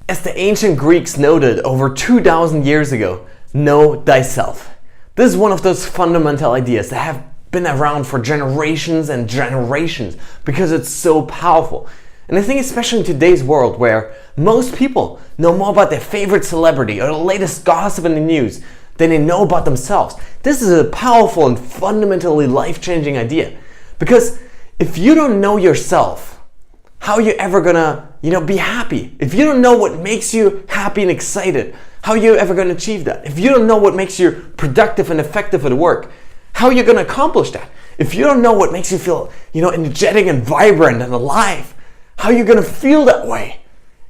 As the ancient Greeks noted over 2,000 years ago, know thyself. This is one of those fundamental ideas that have been around for generations and generations because it's so powerful. And I think especially in today's world where most people know more about their favorite celebrity or the latest gossip in the news than they know about themselves. This is a powerful and fundamentally life-changing idea. Because if you don't know yourself, how are you ever gonna, be happy? If you don't know what makes you happy and excited, how are you ever gonna achieve that? If you don't know what makes you productive and effective at work, how are you gonna accomplish that? If you don't know what makes you feel, energetic and vibrant and alive, how are you gonna feel that way?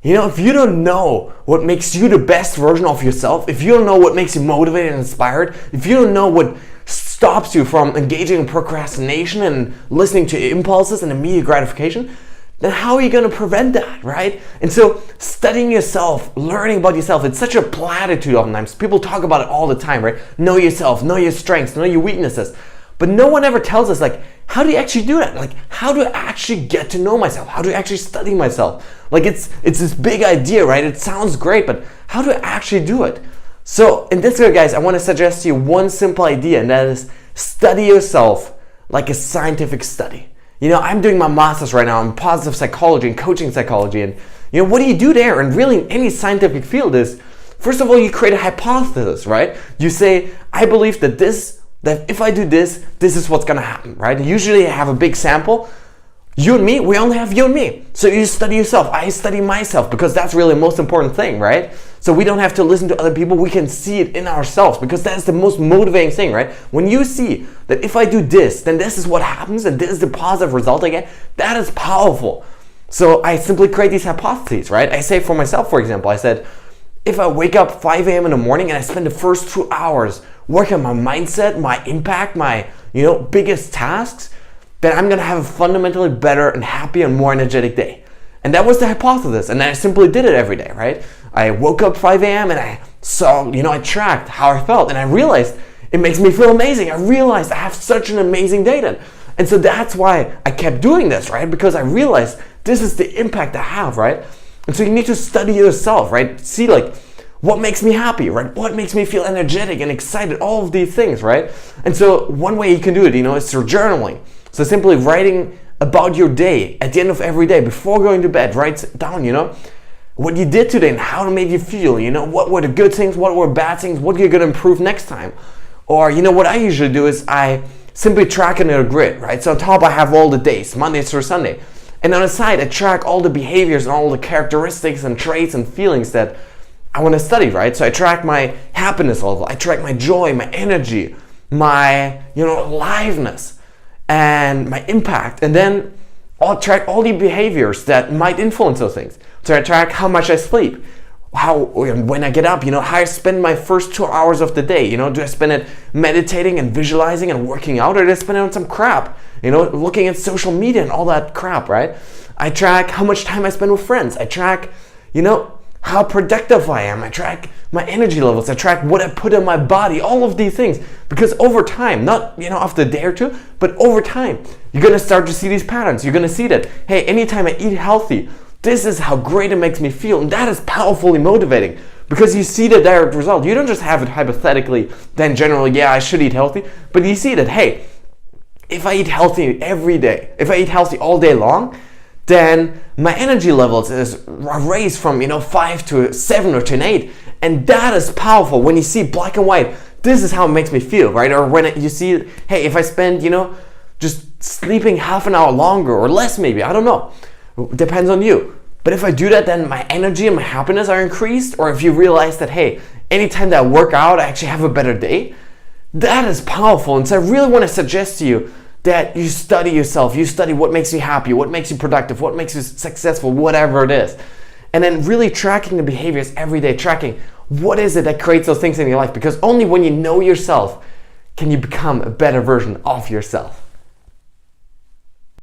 If you don't know what makes you the best version of yourself, if you don't know what makes you motivated and inspired, if you don't know what stops you from engaging in procrastination and listening to impulses and immediate gratification, then how are you going to prevent that, right? And so studying yourself, learning about yourself, it's such a platitude oftentimes. People talk about it all the time, right? Know yourself, know your strengths, know your weaknesses. But no one ever tells us, how do you actually do that? How do I actually get to know myself? How do I actually study myself? It's this big idea, right? It sounds great, but how do I actually do it? So in this video, guys, I want to suggest to you one simple idea, and that is study yourself like a scientific study. I'm doing my master's right now in positive psychology and coaching psychology. And, what do you do there? And really in any scientific field is, first of all, you create a hypothesis, right? You say, I believe that if I do this, this is what's going to happen, right? Usually I have a big sample. You and me, we only have you and me. So you study yourself. I study myself because that's really the most important thing, right? So we don't have to listen to other people. We can see it in ourselves because that's the most motivating thing, right? When you see that if I do this, then this is what happens and this is the positive result I get, that is powerful. So I simply create these hypotheses, right? I say for myself, for example, I said, if I wake up 5 a.m. in the morning and I spend the first 2 hours working on my mindset, my impact, my, biggest tasks, then I'm going to have a fundamentally better and happier and more energetic day. And that was the hypothesis. And then I simply did it every day, right? I woke up 5 a.m. and I saw, I tracked how I felt. And I realized it makes me feel amazing. I realized I have such an amazing day then. And so that's why I kept doing this, right? Because I realized this is the impact I have, right? And so you need to study yourself, right? See what makes me happy, right? What makes me feel energetic and excited? All of these things, right? And so one way you can do it, is through journaling. So simply writing about your day at the end of every day before going to bed. Write down, what you did today and how it made you feel. What were the good things, what were bad things, what you're going to improve next time. Or, what I usually do is I simply track it in a grid, right? So on top I have all the days, Monday through Sunday. And on the side I track all the behaviors and all the characteristics and traits and feelings that I want to study, right? So I track my happiness level, I track my joy, my energy, my, aliveness, and my impact, and then I'll track all the behaviors that might influence those things. So I track how much I sleep, when I get up, how I spend my first 2 hours of the day. Do I spend it meditating and visualizing and working out, or do I spend it on some crap, looking at social media and all that crap, right? I track how much time I spend with friends. I track, how productive I am. I track my energy levels. I track what I put in my body, all of these things. Because over time, not after a day or two, but over time, you're going to start to see these patterns. You're going to see that, hey, anytime I eat healthy, this is how great it makes me feel. And that is powerfully motivating because you see the direct result. You don't just have it hypothetically, then generally, yeah, I should eat healthy. But you see that, hey, if I eat healthy every day, if I eat healthy all day long, then my energy levels is raised from 5 to 7 or to an 8, and that is powerful. When you see black and white, this is how it makes me feel, right? Or when you see, hey, if I spend just sleeping half an hour longer or less, maybe, I don't know, depends on you. But if I do that, then my energy and my happiness are increased. Or if you realize that, hey, anytime that I work out, I actually have a better day, that is powerful. And so I really want to suggest to you that you study yourself, you study what makes you happy, what makes you productive, what makes you successful, whatever it is. And then really tracking the behaviors every day, tracking what is it that creates those things in your life, because only when you know yourself can you become a better version of yourself.